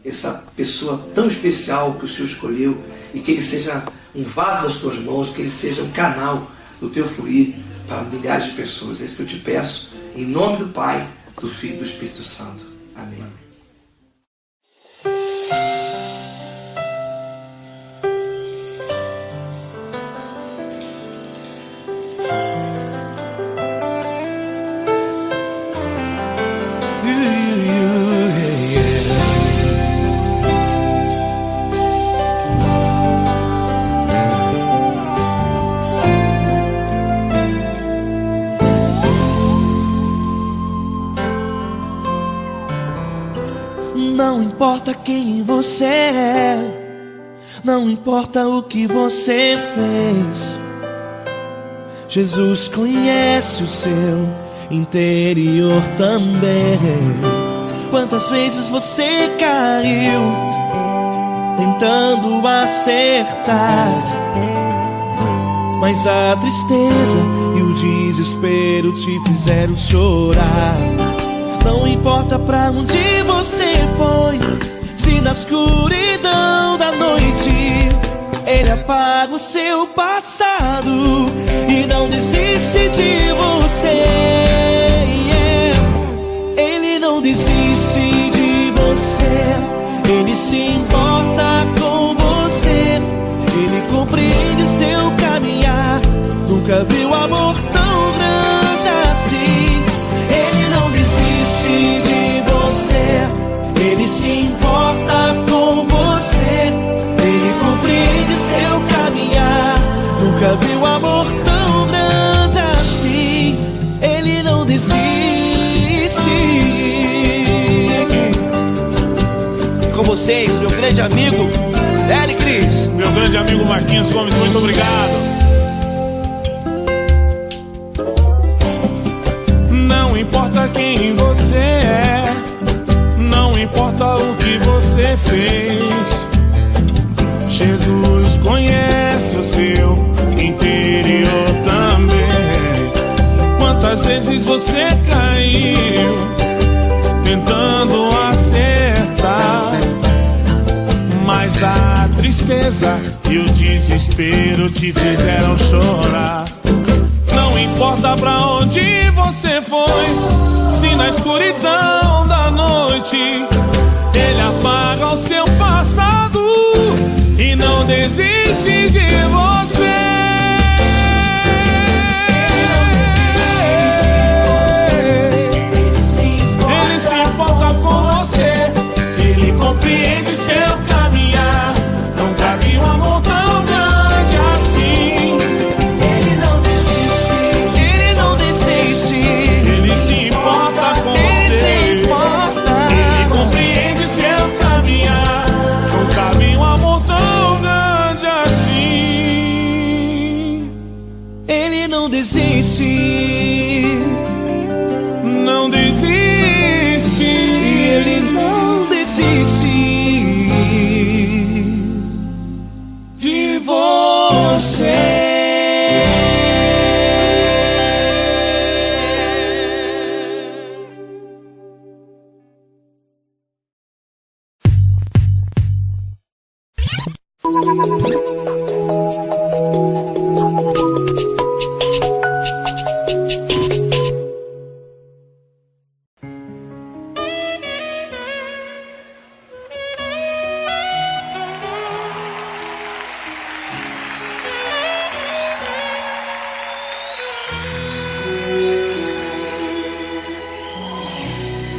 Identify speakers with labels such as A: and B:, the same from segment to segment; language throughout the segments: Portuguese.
A: essa pessoa tão especial que o Senhor escolheu, e que ele seja um vaso das tuas mãos, que ele seja um canal do teu fluir para milhares de pessoas. É isso que eu te peço, em nome do Pai, do Filho e do Espírito Santo. Amém.
B: Não importa quem você é, não importa o que você fez, Jesus conhece o seu interior também. Quantas vezes você caiu tentando acertar, mas a tristeza e o desespero te fizeram chorar. Não importa pra onde você foi, se na escuridão da noite Ele apaga o seu passado e não desiste de você. Ele não desiste de você, Ele se importa com você, Ele compreende seu caminhar. Nunca viu amor tão grande assim. Ele não desiste de você, Ele se importa com você, Ele compreende seu caminhar. Nunca viu amor tão grande assim. Ele não desiste. Com vocês, meu grande amigo L. Cris.
C: Meu grande amigo Marquinhos Gomes, muito obrigado. Não importa quem você é, não importa o que você fez, Jesus conhece o seu interior também. Quantas vezes você caiu tentando acertar, mas a tristeza e o desespero te fizeram chorar. Não importa pra onde você foi, se na escuridão da noite Ele apaga o seu passado e não desiste de você. Ele se importa com você, Ele compreende seu caminhar. Nunca vi um amor tão grande assim.
B: Ele não desiste, Ele não desiste.
C: Ele se importa com você, Ele compreende seu caminhar. Nunca vi um amor tão grande assim.
B: Ele não desiste,
C: não desiste.
B: Ele não desiste de você.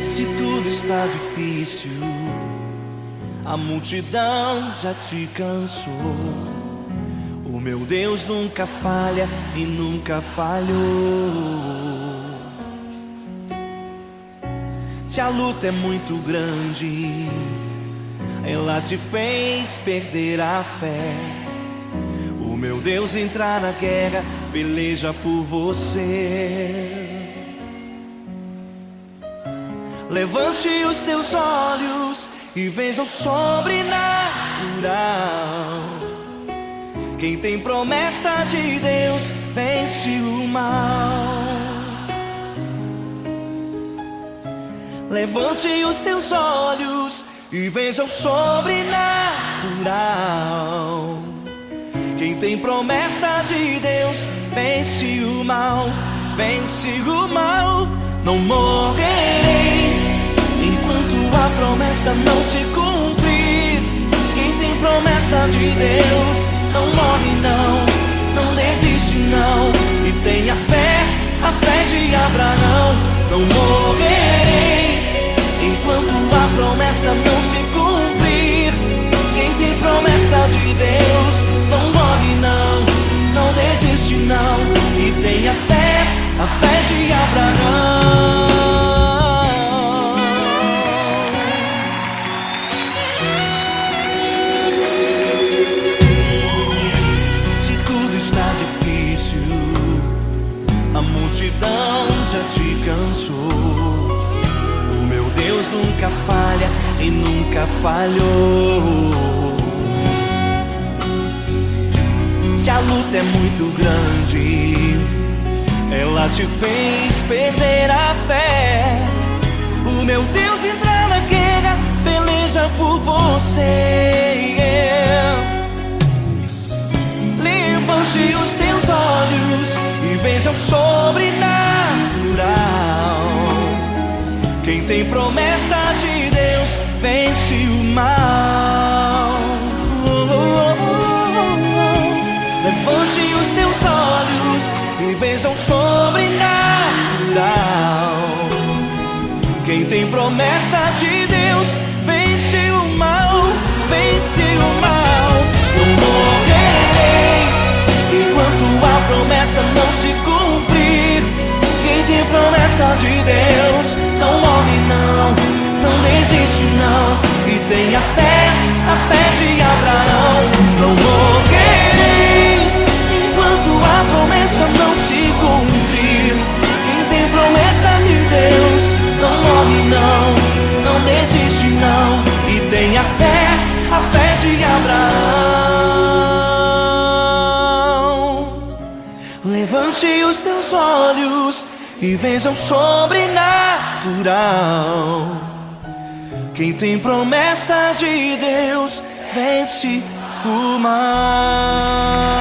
B: Se tudo está difícil, a multidão já te cansou. O meu Deus nunca falha e nunca falhou. Se a luta é muito grande, ela te fez perder a fé. O meu Deus entra na guerra, peleja por você. Levante os teus olhos e veja o sobrenatural. Quem tem promessa de Deus vence o mal. Levante os teus olhos, e veja o sobrenatural. Quem tem promessa de Deus vence o mal, vence o mal. Não morrerei enquanto a promessa não se cumprir. Quem tem promessa de Deus não morre não, não desiste não. E tenha fé, a fé de Abraão. Não morrerei enquanto a promessa não se cumprir. Quem tem promessa de Deus não morre não, não desiste não. E tenha fé, a fé de Abraão. Se tudo está difícil, a multidão já te cansou. O meu Deus nunca falha e nunca falhou. Se a luta é muito grande, ela te fez perder a fé. O meu Deus entra na guerra, peleja por você. Levante os teus olhos e veja o sobrenatural. Quem tem promessa de Deus vence o mal. Levante os teus olhos e veja o sobrenatural. Quem tem promessa de Deus vence o mal, vence o mal. Não morrerei enquanto a promessa não se cumprir. Quem tem promessa de Deus não morre não, não desiste não. E tenha fé, a fé de Abraão. Não morrerei enquanto a promessa não se cumprir. Quem tem promessa de Deus não morre não, não desiste não. E tenha fé, a fé de Abraão. Levante os teus olhos e veja o sobrenatural. Quem tem promessa de Deus vence o mal.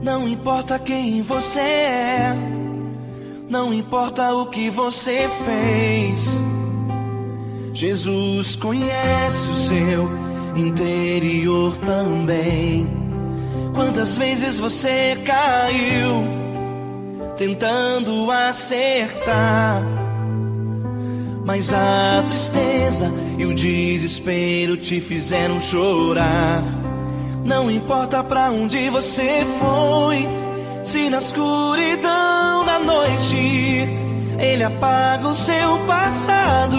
B: Não importa quem você é, não importa o que você fez, Jesus conhece o seu interior também. Quantas vezes você caiu tentando acertar, mas a tristeza e o desespero te fizeram chorar. Não importa pra onde você foi, se na escuridão da noite Ele apaga o seu passado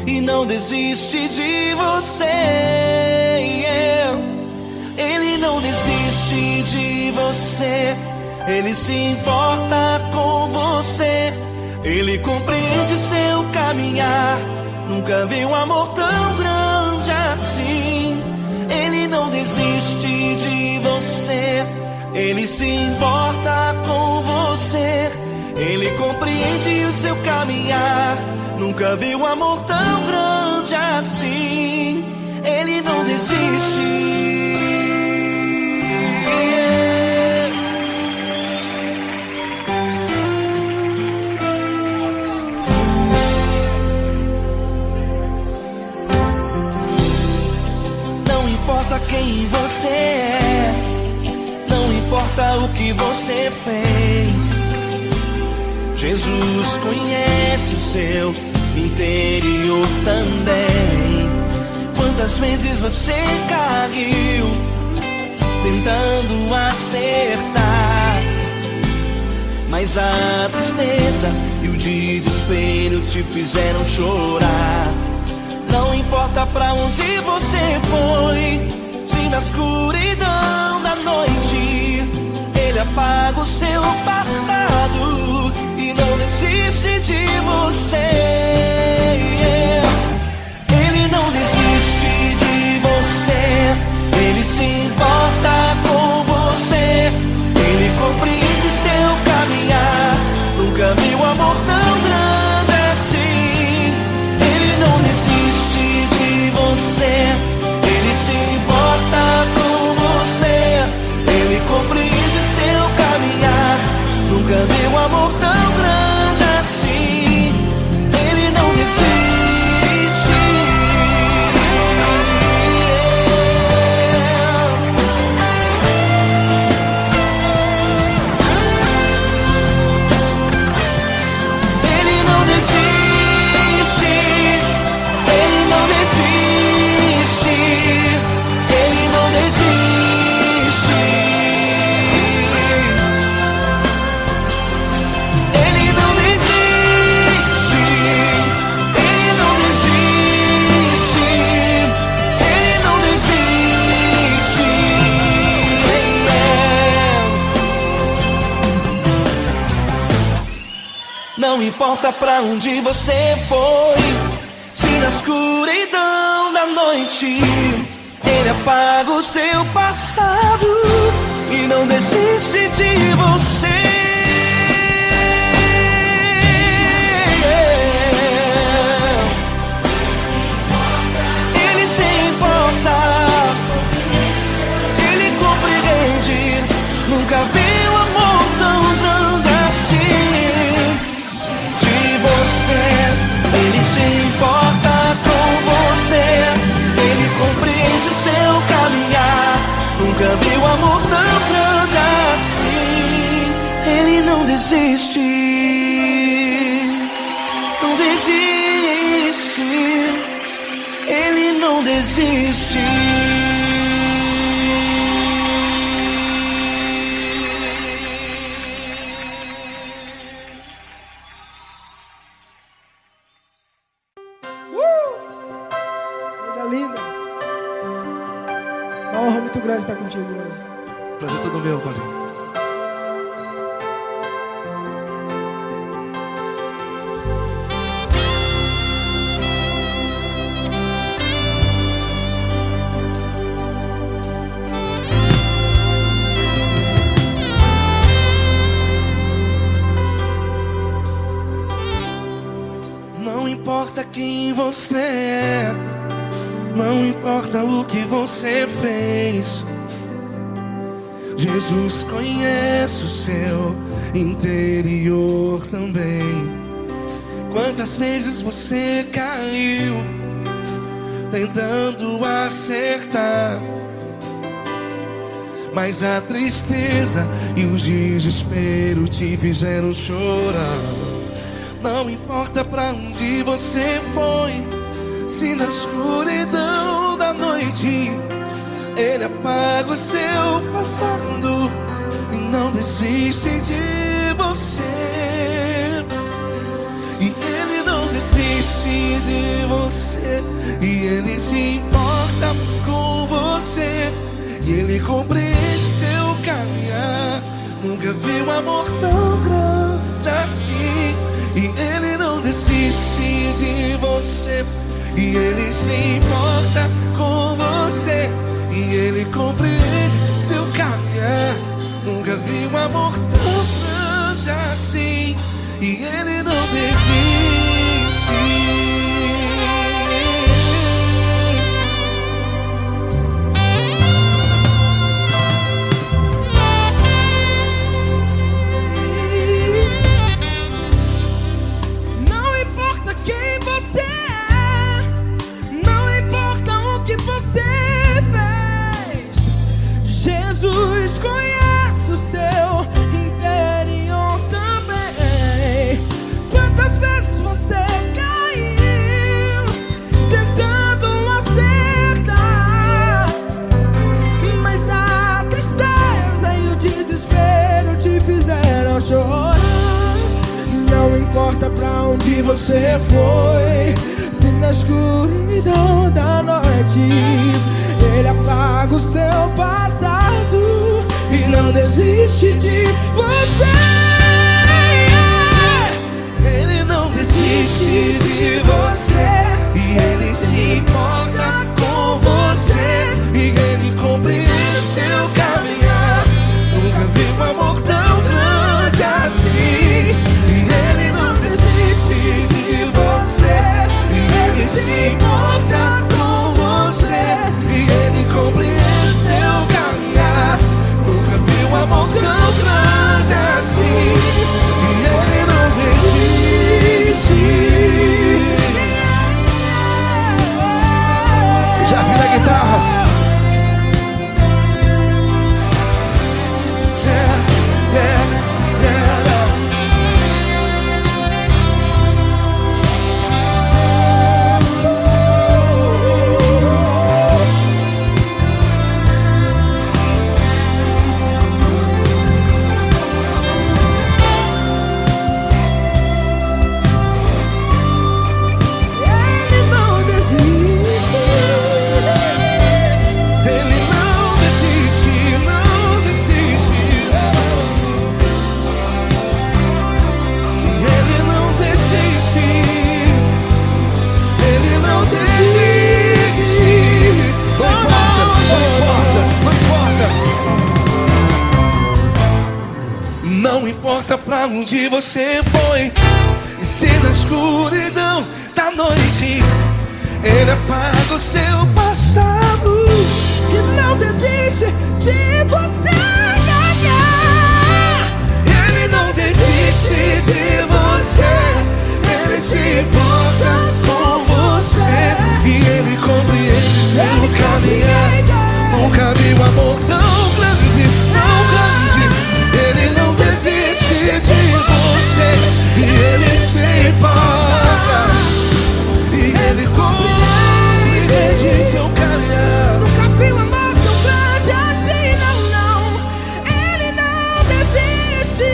B: e não desiste de você. Ele não desiste de você, Ele se importa com você. Ele compreende seu caminhar, nunca vi um amor tão grande assim. Ele não desiste de você, Ele se importa com você. Ele compreende o seu caminhar, nunca vi um amor tão grande assim. Ele não desiste. Não importa quem você é, não importa o que você fez, Jesus conhece o seu interior também. Quantas vezes você caiu tentando acertar, mas a tristeza e o desespero te fizeram chorar. Não importa pra onde você foi, se na escuridão da noite Ele apaga o seu passado e não desiste de você. Ele não desiste de você, Ele se importa com você, Ele compreende seu caminhar. Nunca vi um amor tão grande assim. Ele não desiste de você, Ele se importa com você, Ele compreende seu caminhar. Nunca vi um amor tão grande assim. Ele não desiste. Não importa pra onde você foi, se na escuridão da noite Ele apaga o seu passado e não desiste de você. Ele se importa, Ele compreende. Nunca vi um amor tão grande assim. Ele se importa com você, Ele compreende o seu caminhar. Nunca vi um amor tão grande assim. Ele não desiste, não desiste, Ele não desiste.
D: Linda, uma honra muito grande estar contigo hoje.
A: Prazer todo meu, Paulinho.
B: Não importa quem você é, não importa o que você fez, Jesus conhece o seu interior também. Quantas vezes você caiu tentando acertar, mas a tristeza e o desespero te fizeram chorar. Não importa pra onde você foi, se na escuridão da noite Ele apaga o seu passado e não desiste de você. E Ele não desiste de você, e Ele se importa com você, e Ele compreende seu caminhar. Nunca vi um amor tão grande assim. E Ele não desiste de você, e Ele se importa com você, e Ele compreende seu caminhar. Nunca vi um amor tão grande assim. E Ele não desiste.
D: Jesus conhece o seu interior também. Quantas você foi. Se na escuridão da noite Ele apaga o seu passado e não desiste de você. Ele não desiste de você, e Ele se importa com você, e Ele compreende seu caminhar. Nunca vi um amor tão grande assim. E Ele não desiste de você, e Ele se importa com você, e Ele compreende seu caminhar. Nunca vi um amor tão grande assim. E Ele não desiste. Já vi na guitarra. Não importa pra onde você foi, e se na escuridão da noite Ele apaga o seu passado e não desiste de você. Ele não desiste de você, Ele se importa com você, e Ele compreende seu caminhar. Nunca vi um amor tão grande, tão grande. Ele não desiste de você, e Ele se importa, e Ele compreende seu caminhar. Nunca vi um amor tão grande assim, não, não. Ele não desiste.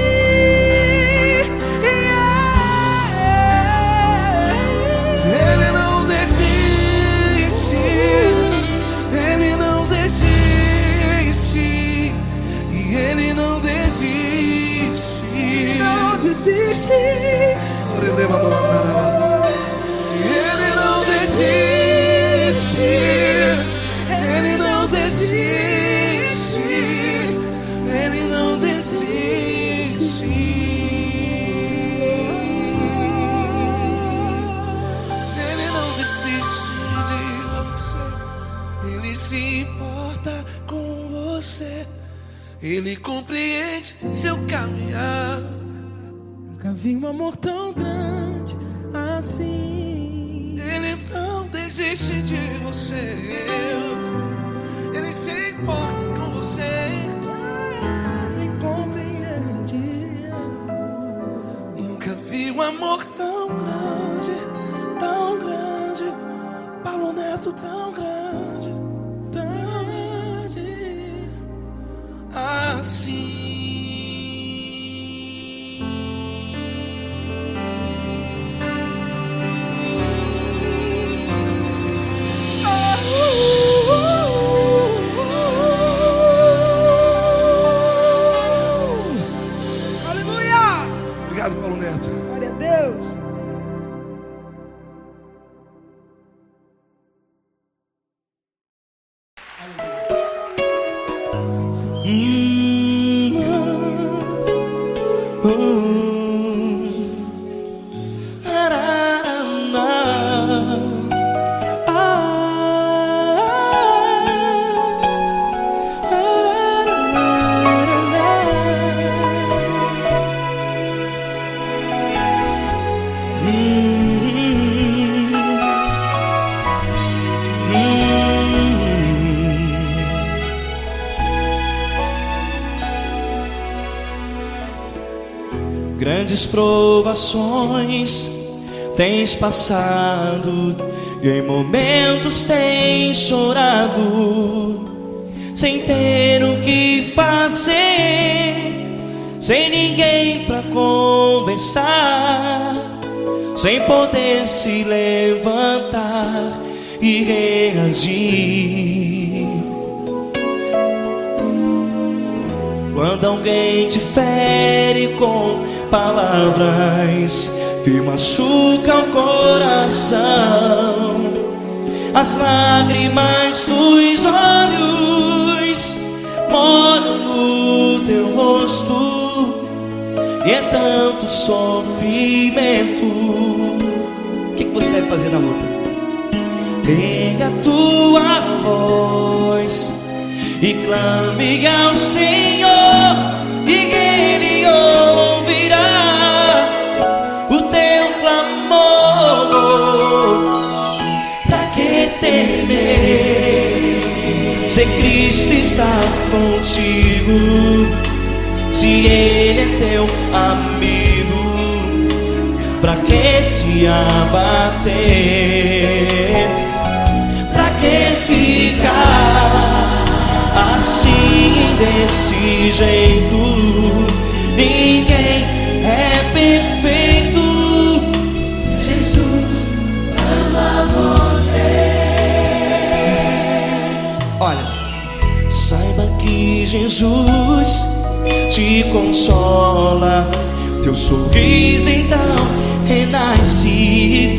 D: Ele não desiste. Ele não desiste. E Ele não desiste. Não desiste. Ele não desiste. Ele não desiste. Ele não desiste. Ele não desiste de você. Ele se importa com você. Ele compreende seu caminhar. Nunca vi um amor tão grande assim. Ele não desiste de você. Ele se importa com você. Ele compreende. Nunca vi um amor tão grande, tão grande. Paulo Neto tão grande, tão grande assim. Obrigado, Paulo Neto. Glória a Deus.
B: Grandes provações tens passado, e em momentos tens chorado, sem ter o que fazer, sem ninguém pra conversar. sem poder se levantar e reagir. Quando alguém te fere com palavras que machucam o coração, as lágrimas dos olhos moram no teu rosto, e é tanto sofrimento. O que você deve fazer na luta? Erga a tua voz e clame ao Senhor, e Ele ouvirá o teu clamor. Pra que temer, se Cristo está contigo, se Ele é teu amigo? Pra que se abater? Pra que ficar assim desse jeito? Ninguém é perfeito.
E: Jesus ama você.
B: Olha, saiba que Jesus te consola, teu sorriso então renasce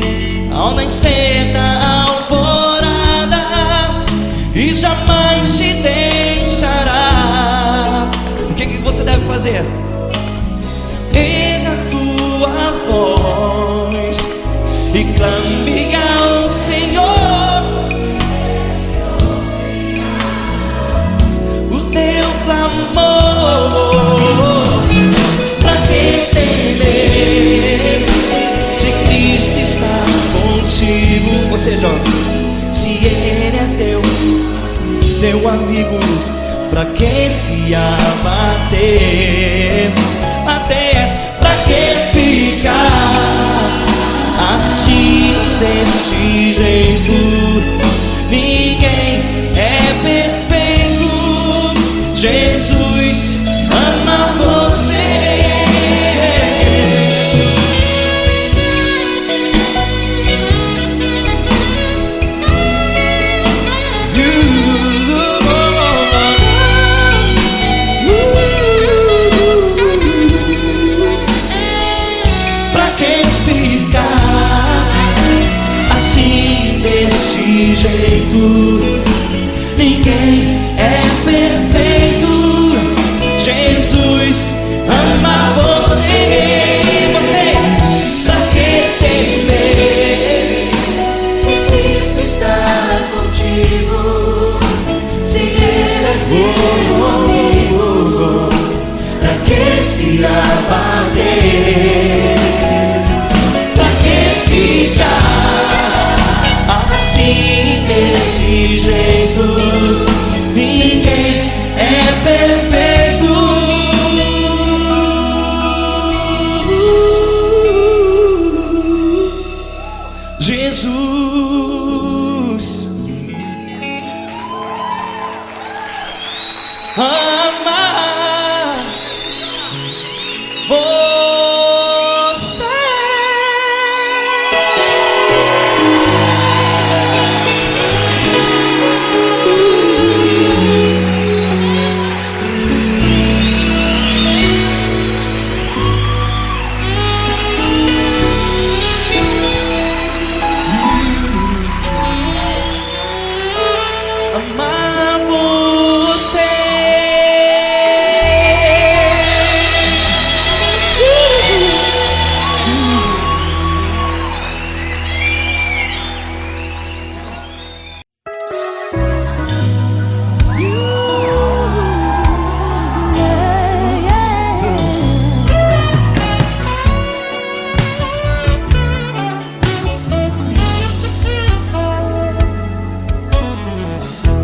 B: ao nascer da alvorada, e jamais te deixará. O que você deve fazer? Erga a tua voz e clame ao Senhor, o teu clamor. Pra que temer, se Cristo está contigo? Ou seja, se Ele é teu amigo, pra que se abater? Até pra que ficar assim desse jeito? Ninguém é perfeito. Jesus ama você. Jeito, ninguém é perfeito. Jesus ama você. Pra que temer,
E: se Cristo está contigo, se Ele é teu amigo?
B: pra que se abater? Pra que ficar assim desse jeito? Ninguém é perfeito. Jesus ama você. Amar você.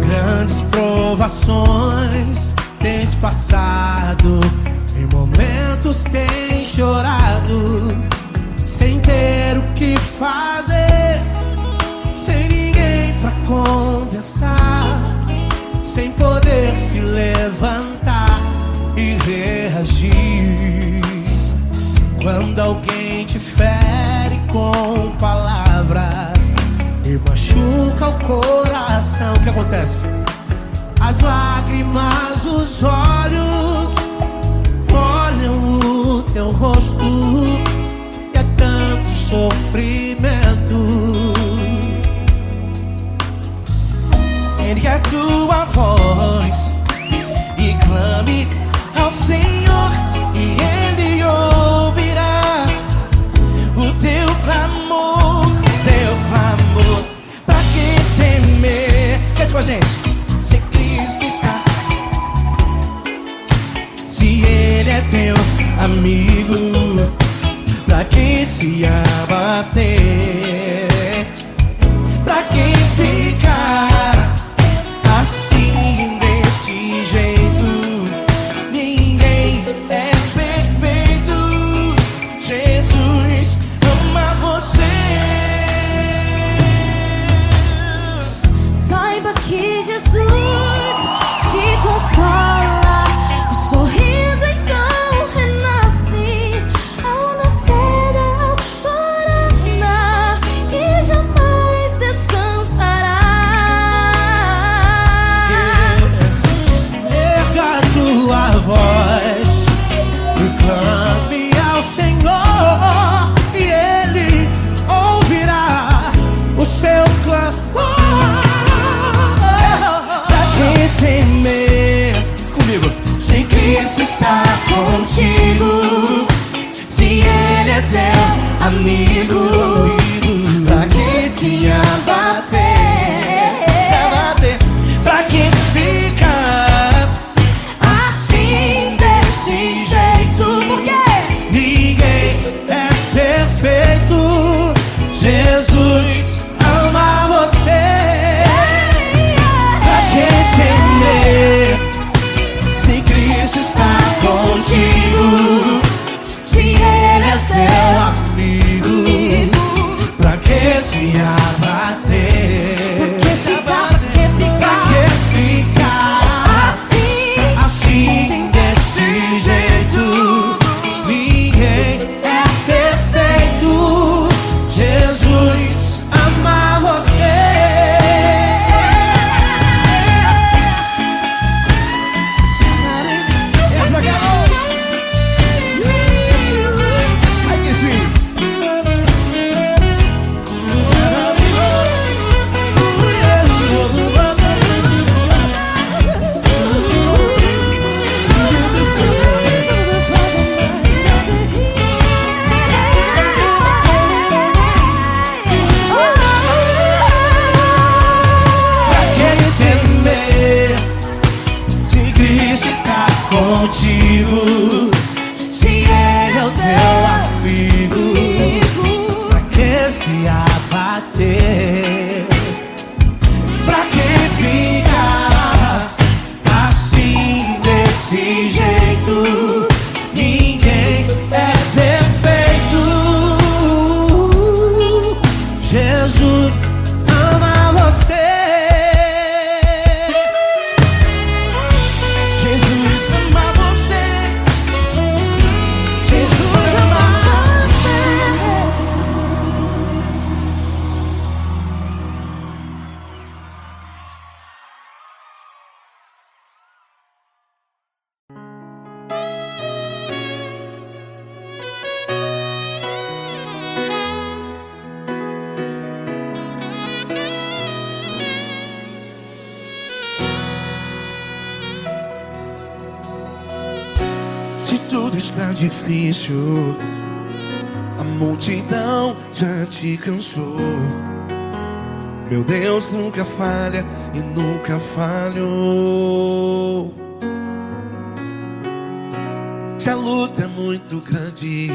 C: Grandes provações tens passado, em momentos tens chorado, sem ter o que fazer, sem ninguém pra conversar, sem poder se levantar e reagir. Quando alguém te fere
B: com palavras e machuca o coração. O que acontece? As lágrimas, os olhos molham o teu rosto, e é tanto sofrimento. Ergue a tua voz e clame ao Senhor, e Ele ouvirá o teu clamor, pra que temer? Cante com a gente. Se Cristo está, se Ele é teu amigo, pra que se abater? Pra que ficar assim, desse jeito? Ninguém é perfeito. Jesus ama você.
E: Saiba que Jesus te consola. O sorriso então renasce ao nascer da alvorada e jamais descansará.
B: Erga a tua voz e clame ao Senhor, e Ele ouvirá o seu clamor. Pra que temer? Comigo. Se Cristo está contigo, se Ele é teu amigo, pra que se abater? Pra que ficar assim, desse jeito? Porque ninguém é perfeito. Jesus ama você. Pra que temer? Se Cristo está contigo, se Ele é teu amigo, pra que se abater? Pra que ficar assim, desse jeito? Ninguém é perfeito. Jesus ama você. Essa garota. Ai, que sim. Pra que temer? Se Cristo está contigo, se Ele é o teu amigo, pra que se abater? Pra que ficar assim, desse jeito? Ninguém é perfeito. Jesus ama você. Jesus ama você. Jesus ama você. Se tudo está difícil, a multidão já te cansou. Meu Deus nunca falha e nunca falhou. Se a luta é muito grande,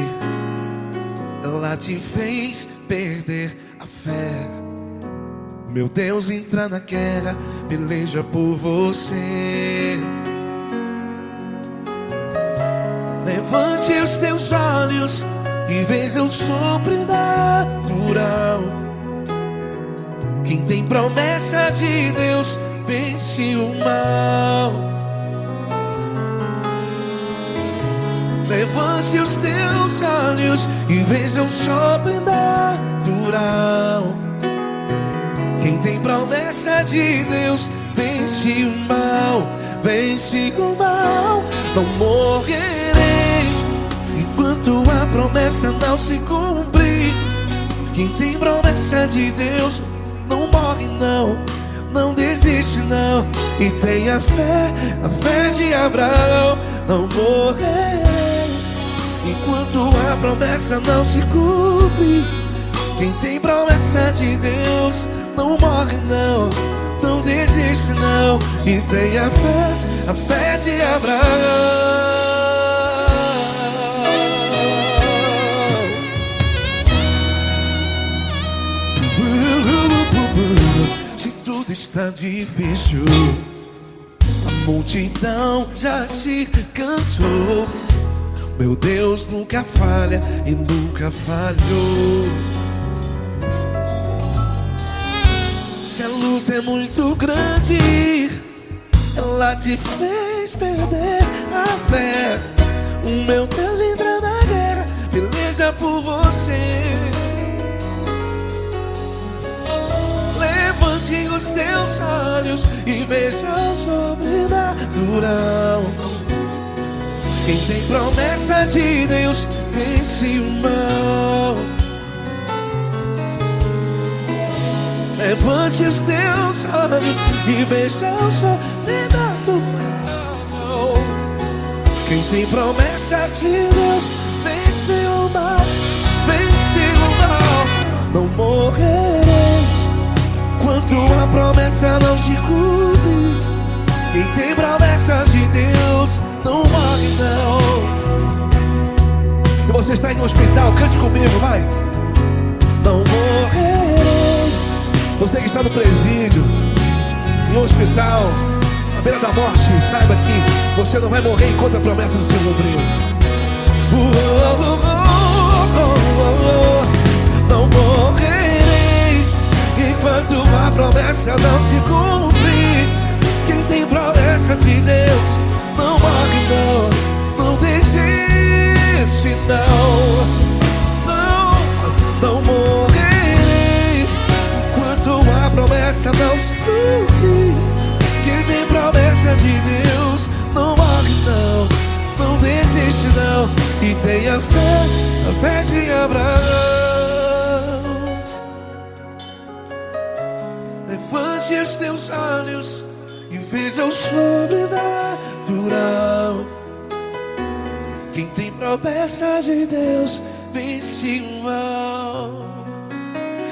B: ela te fez perder a fé. Meu Deus entra na guerra, peleja por você. Levante os teus olhos e veja o sobrenatural. Quem tem promessa de Deus vence o mal.
D: Levante os teus olhos e veja o sobrenatural. Quem tem promessa de Deus vence o mal, vence o mal. Não morrerei enquanto a promessa não se cumprir. Quem tem promessa de Deus não morre não, não desiste não. E tenha fé, a fé de Abraão. Não morrerei enquanto a promessa não se cumpre. Quem tem promessa de Deus não morre não, não desiste não. E tenha fé, a fé de Abraão. Se tudo está difícil, a multidão já te cansou, meu Deus nunca falha e nunca falhou. Se a luta é muito grande, ela te fez perder a fé. O meu Deus entra na guerra, peleja por você. Levante os teus olhos e veja o sobrenatural. Quem tem promessa de Deus vence o mal. Levante os teus olhos e veja o sobrenatural. Quem tem promessa de Deus vence o mal, vence o mal. Não morrerei enquanto a promessa não se cumpre. Quem tem promessa de Deus não morre não. Se você está aí no hospital, cante comigo, vai. Não morrerei. Você que está no presídio, em um hospital, à beira da morte, saiba que você não vai morrer enquanto a promessa se cumprir. Não morrerei enquanto a promessa não se cumprir. Quem tem promessa de Deus não morre não, não desiste não. Não morrerei enquanto a promessa não se cumprir. Quem tem promessa de Deus não morre não, não desiste não. E tenha fé, a fé de Abraão. Levante os teus olhos e veja o sobrenatural. Quem tem promessa de Deus vence o mal,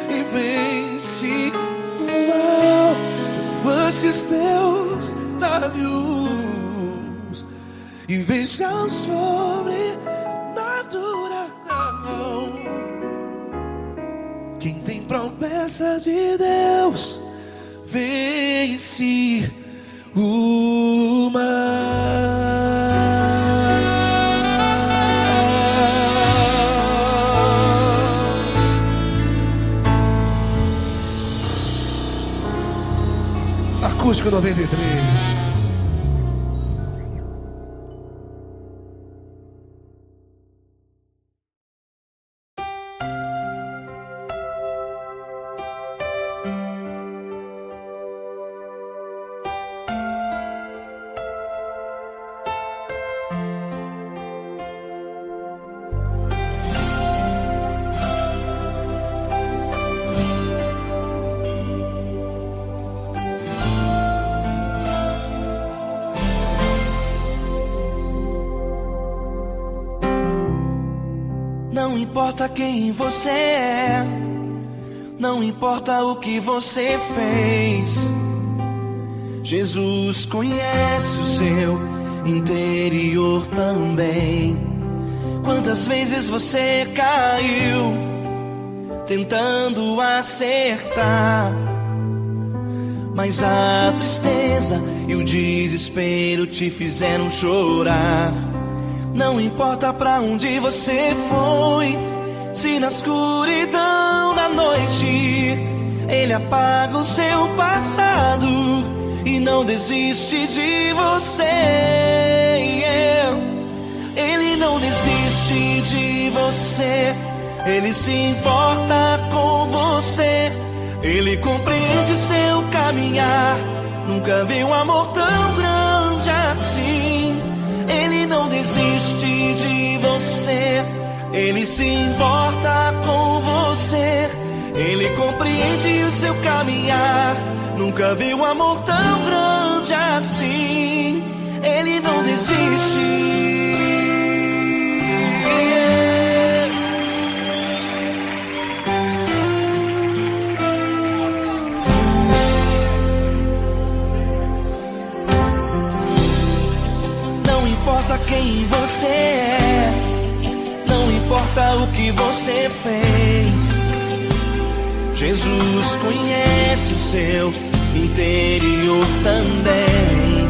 D: e vence o mal. Levante os teus olhos e veja o sobrenatural. Quem tem promessa de Deus vence o mal. Acústico 93.
B: Não importa quem você é, não importa o que você fez, Jesus conhece o seu interior também. Quantas vezes você caiu tentando acertar, mas a tristeza e o desespero te fizeram chorar. Não importa pra onde você foi, se na escuridão da noite Ele apaga o seu passado e não desiste de você. Ele não desiste de você, Ele se importa com você, Ele compreende seu caminhar. Nunca vi um amor tão grande assim. Ele não desiste de você, Ele se importa com você, Ele compreende o seu caminhar. Nunca vi um amor tão grande assim. Ele não desiste. Não importa quem você é, não importa o que você fez, Jesus conhece o seu interior também.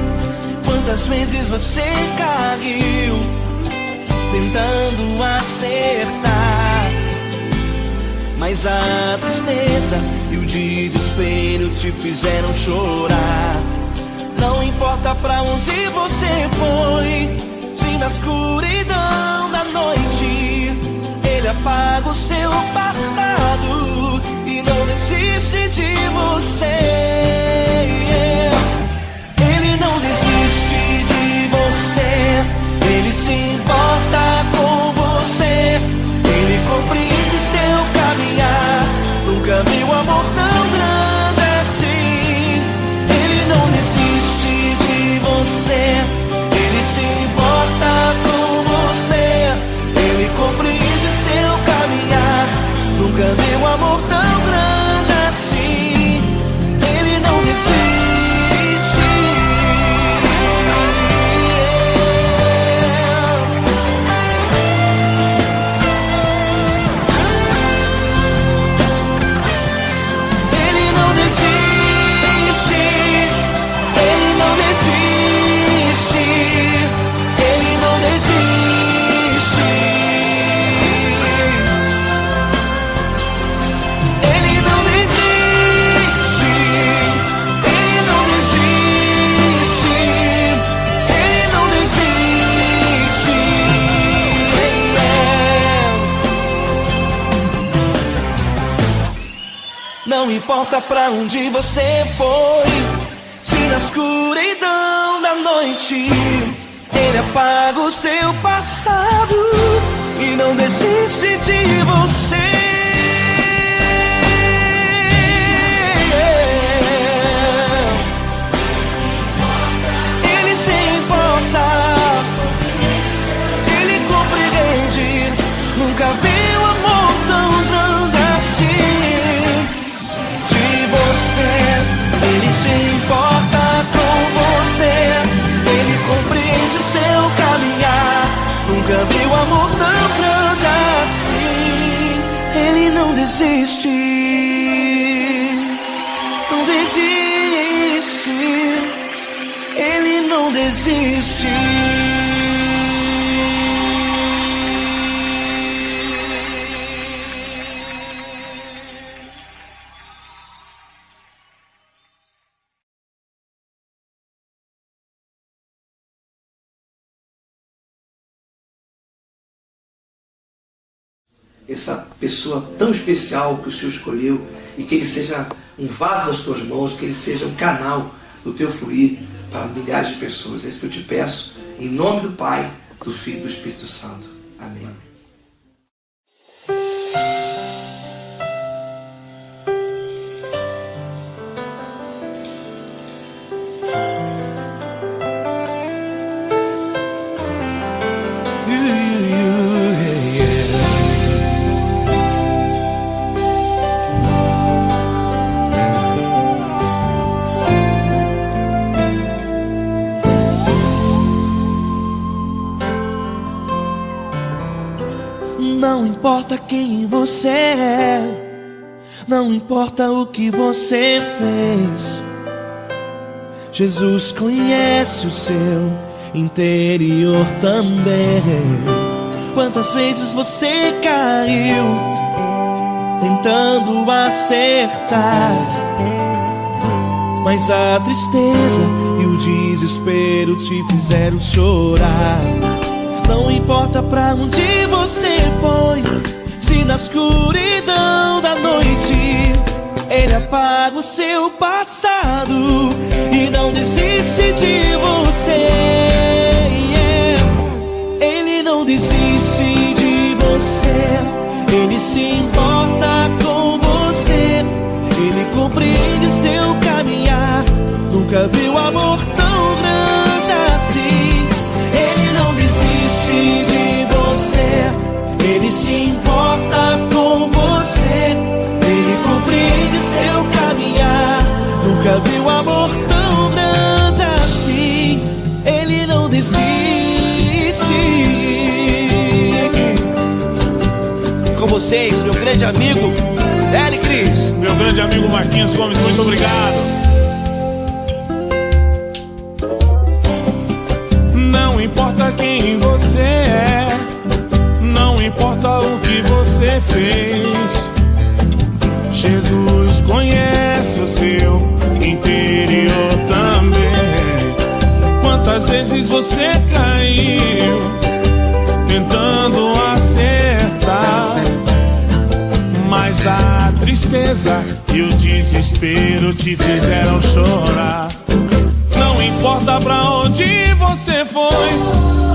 B: Quantas vezes você caiu tentando acertar, mas a tristeza e o desespero te fizeram chorar. Não importa pra onde você foi, se na escuridão da noite Ele apaga o seu passado e não desiste de você. Ele não desiste de você, Ele se importa com você, Ele compreende seu caminhar. Nunca vi um amor tão grande assim. Ele não desiste de você, Ele se importa com você, Ele compreende seu caminhar. Nunca vi um amor tão grande assim. Ele não desiste. Ele não desiste. Ele não desiste. Ele não desiste. Ele não desiste. Ele não desiste. Ele não desiste. Não importa pra onde você foi, se na escuridão da noite Ele apaga o seu passado e não desiste de você. Ele se importa, Ele compreende. Nunca vi um amor tão grande assim. De você, Ele se importa com você, Ele compreende o seu caminhar. Nunca vi um amor tão grande assim. Ele não desiste, não desiste. Ele não desiste.
A: Essa pessoa tão especial que o Senhor escolheu, e que Ele seja um vaso das tuas mãos, que Ele seja um canal do teu fluir para milhares de pessoas. É isso que eu te peço, em nome do Pai, do Filho e do Espírito Santo. Amém.
B: Não importa quem você é, não importa o que você fez, Jesus conhece o seu interior também. Quantas vezes você caiu tentando acertar, mas a tristeza e o desespero te fizeram chorar. Não importa pra onde você foi, se na escuridão da noite Ele apaga o seu passado e não desiste de você. Ele não desiste de você, Ele se importa com você, Ele compreende seu caminhar. Nunca viu amor tão grande assim. Ele não desiste de você, Ele se importa com você, Ele compreende seu caminhar. Nunca viu amor tão grande assim. Ele não desiste. Com vocês, meu grande amigo L. Cris.
C: Meu grande amigo Marquinhos Gomes, muito obrigado. Não importa quem você é, não importa o que você fez, Jesus conhece o seu interior também. Quantas vezes você caiu tentando acertar, mas a tristeza e o desespero te fizeram chorar. Não importa pra onde você foi,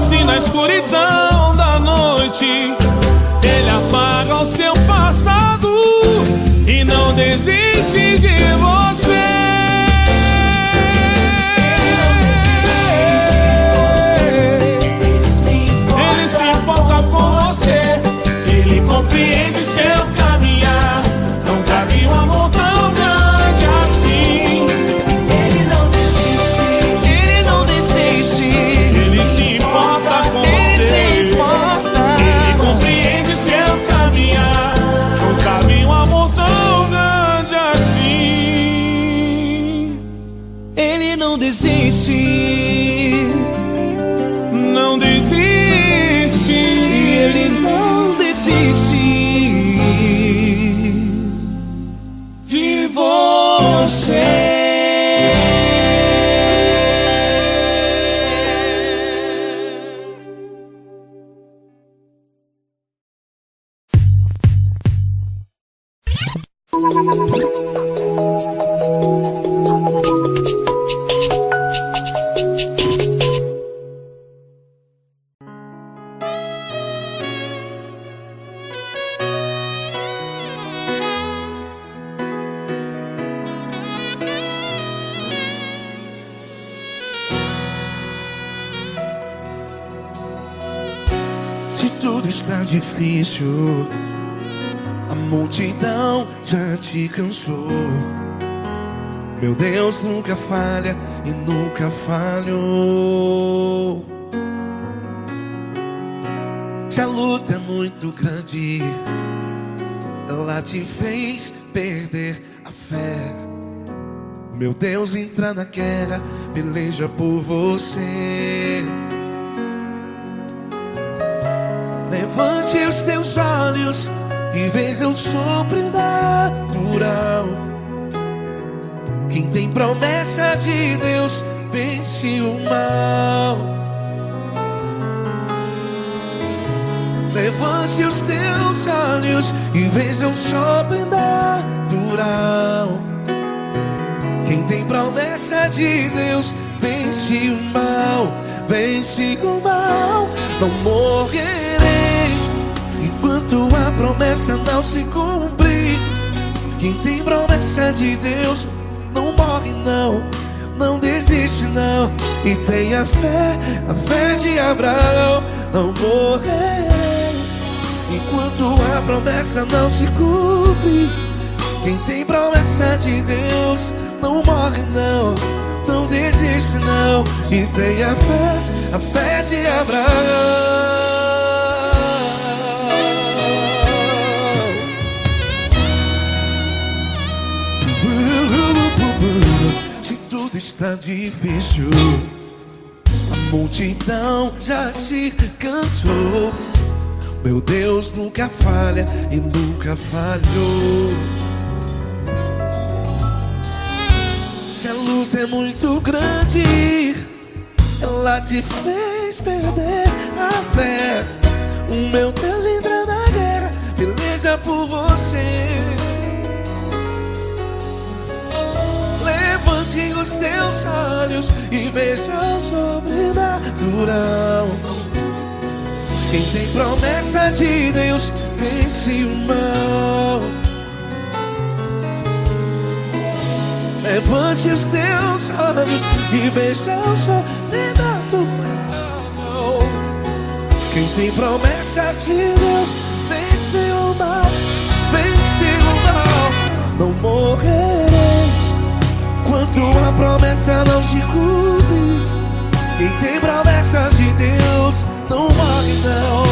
C: se na escuridão da noite Ele apaga o seu passado e não desiste de você. Ele se importa com você, Ele compreende seu caminhar. Nunca vi um amor tão grande assim.
B: Ele não desiste, Ele não desiste.
C: Ele se importa com
B: Ele
C: você,
B: se importa.
C: Ele compreende seu caminhar. Nunca vi um amor tão grande assim.
B: Ele não desiste,
C: Não desiste.
B: Ele não desiste
C: De você.
D: Se tudo está difícil, a multidão já te cansou. Meu Deus nunca falha e nunca falhou. Se a luta é muito grande, ela te fez perder a fé. Meu Deus entra na guerra, peleja por você. Levante os teus olhos e veja o sobrenatural. Quem tem promessa de Deus vence o mal. Levante os teus olhos e veja o sobrenatural. Quem tem promessa de Deus vence o mal. Vence o mal. Não morrerei enquanto a promessa não se cumprir. Quem tem promessa de Deus não morre não, não desiste não. E tenha fé, a fé de Abraão. Não morrerei enquanto a promessa não se cumpre. Quem tem promessa de Deus não morre não, não desiste não. E tenha fé, a fé de Abraão. Se tudo está difícil, a multidão já te cansou. Meu Deus nunca falha e nunca falhou. Se a luta é muito grande, ela te fez perder a fé. O meu Deus entra na guerra, peleja por você. Levante os teus olhos e veja o sobrenatural. Quem tem promessa de Deus vence o mal. Levante os teus olhos e veja o sobrenatural. Quem tem promessa de Deus vence o mal. Vence o mal. Não morrerei enquanto a promessa não se cumpre. Quem tem promessa de Deus não morre não.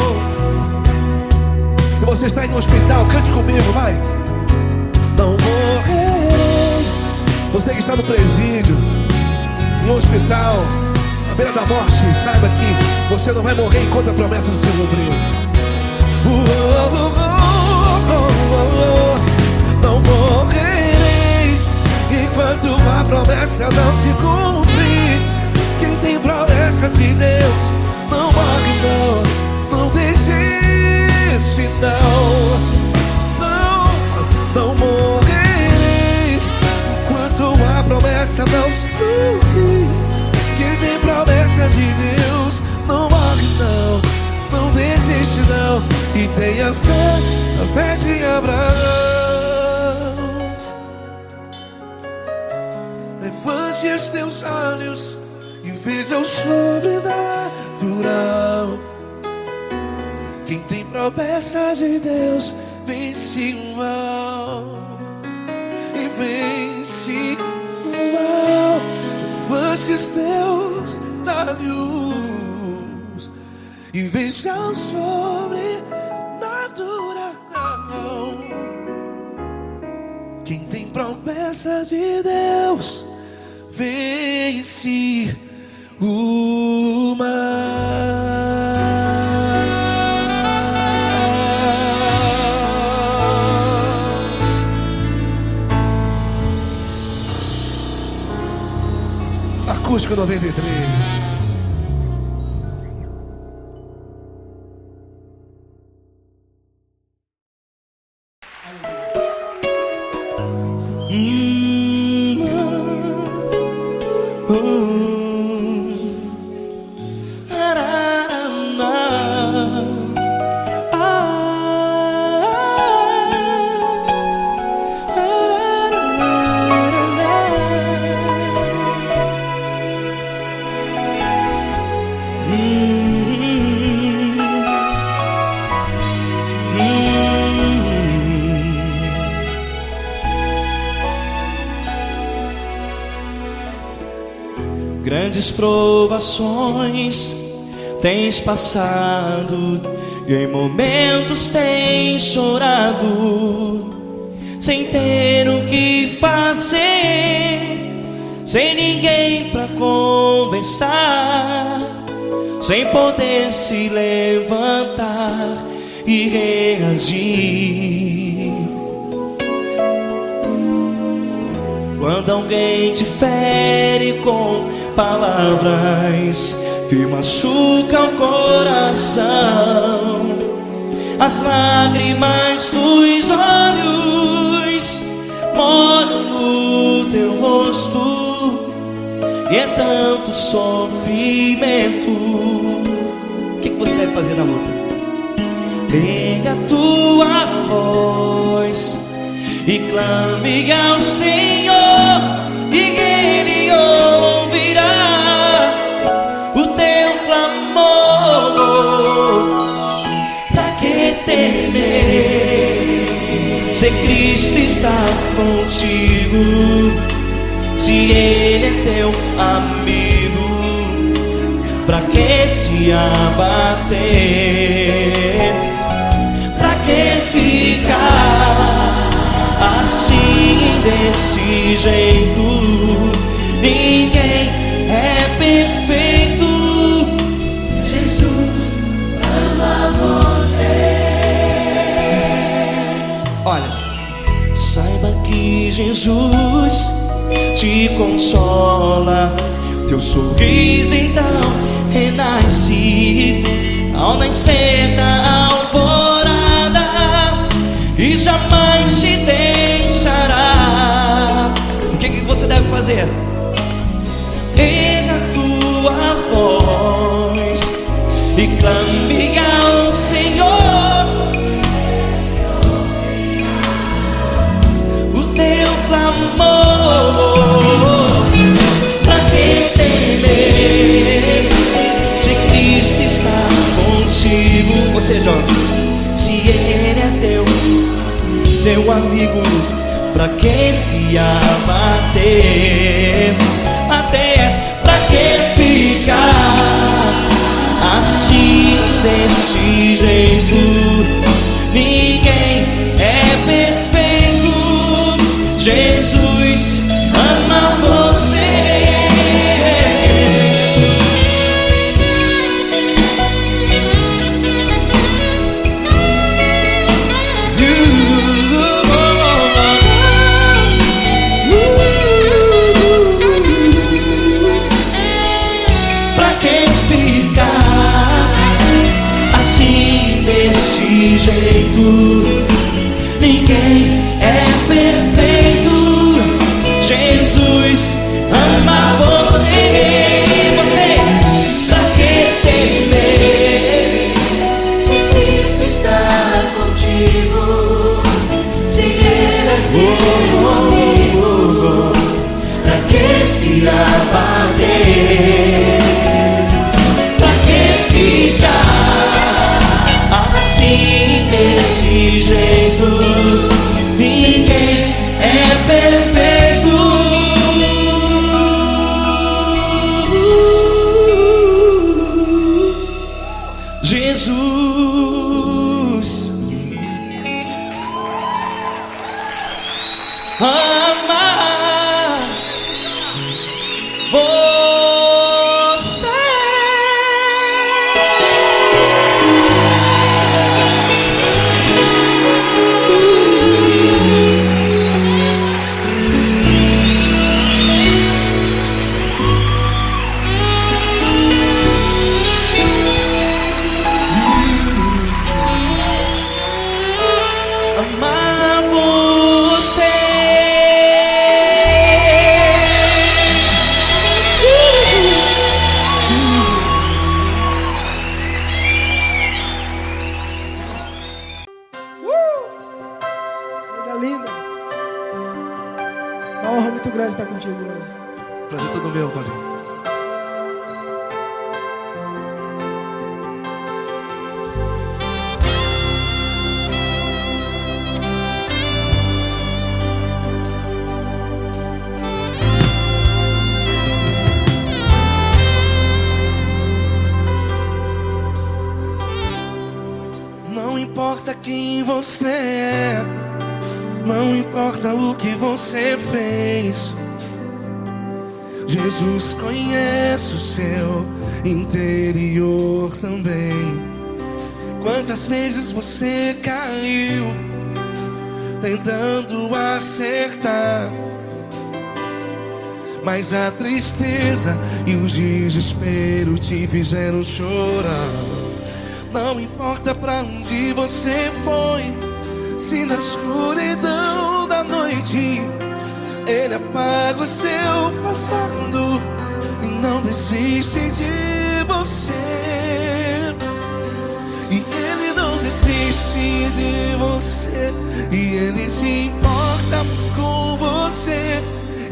D: Se você está no hospital, cante comigo, vai. Não morrerei. Você que está no presídio, em um hospital, à beira da morte, saiba que você não vai morrer enquanto a promessa se cumprir. Não morrerei enquanto a promessa não se cumprir. Quem tem promessa de Deus não morre não. Não desiste não. Não morrerei enquanto a promessa não se cumprir. Quem tem promessa de Deus não morre não. Não desiste não. E tenha fé, a fé de Abraão. Levante os teus olhos e veja o sobrenatural. Quem tem promessa de Deus vence o mal. E vence o mal. Levante os teus olhos e veja o sobrenatural. Quem tem promessa de Deus vence o mal. Acústico 93.
B: Grandes provações tens passado e em momentos tens chorado, sem ter o que fazer, sem ninguém pra conversar, sem poder se levantar e reagir. Quando alguém te fere com palavras que machucam o coração, as lágrimas dos olhos molham no teu rosto, e é tanto sofrimento. O que você deve fazer na luta? Erga a tua voz e clame ao Senhor, e Ele ouvirá o teu clamor. Pra que temer, se Cristo está contigo, se Ele é teu amigo? Pra que se abater? Pra que ficar assim, desse jeito? Ninguém é perfeito. Jesus ama você. Olha, saiba que Jesus te consola, teu sorriso então renasce. ao nascer da alvorada, e jamais te deixará. O que você deve fazer? Erga a tua voz e clame ao Senhor. O teu clamor, pra que temer se Cristo está contigo? Ou seja, se Ele é teu amigo, pra que se abater? Até pra que ficar assim desse jeito? Ninguém é perfeito. Jesus ama você. Jeito, ninguém é perfeito. Jesus ama você. Você, pra que temer se Cristo está contigo? Se Ele é teu amigo, pra que se abater? Pra que ficar assim desse jeito? Ninguém é perfeito. Jesus ama você. Amar você.
F: Coisa linda. Uma honra muito grande estar contigo hoje.
A: Prazer todo meu, Paulinho.
D: Não importa quem você é, não importa o que você fez, Jesus conhece o seu interior também. Quantas vezes você caiu tentando acertar, mas a tristeza e o desespero te fizeram chorar. Não importa pra onde você foi, se na escuridão da noite Ele apaga o seu passado e não desiste de você. E Ele não desiste de você, e Ele se importa com você,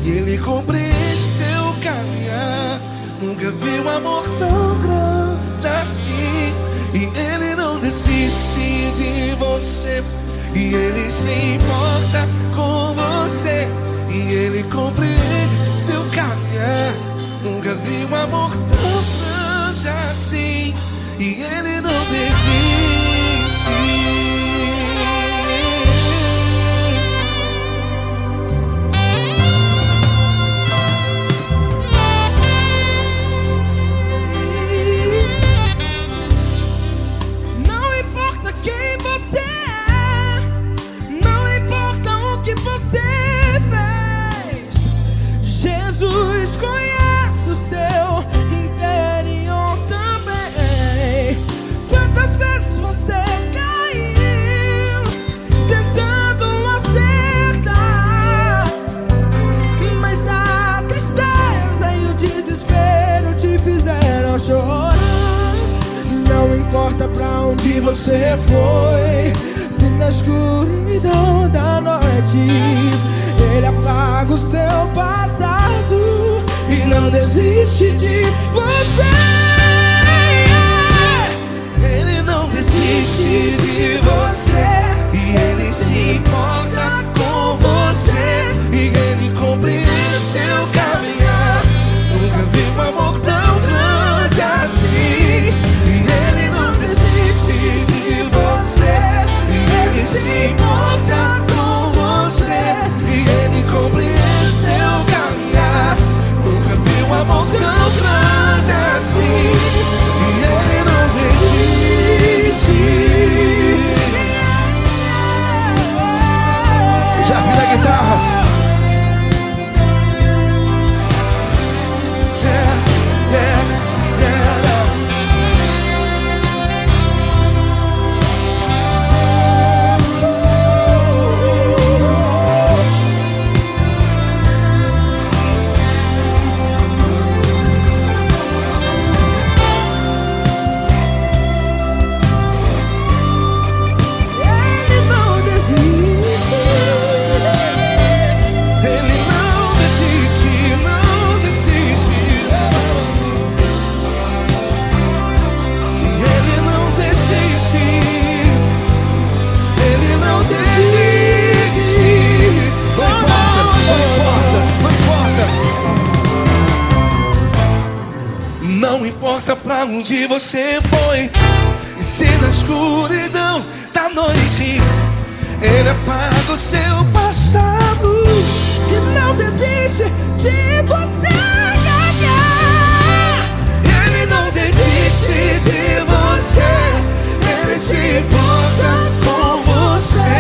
D: e Ele compreende seu caminhar. Nunca vi um amor tão grande assim. E Ele não desiste de você, e Ele se importa com você, e Ele compreende seu caminhar. Nunca vi um amor tão grande assim. E Ele não desiste. apaga o seu passado e não desiste de você. Ele não desiste de você e ele se importa com você e ele compreende seu caminhar. Nunca vi um amor tão grande assim. E ele não desiste de você e ele se importa com você e ele compreende seu caminhar. Nunca vi um amor tão grande assim. E ele não desiste. Já vi na guitarra. Não importa pra onde você foi, e se na escuridão da noite ele apaga o seu passado e não desiste de você. Ele não desiste de você, ele se importa com você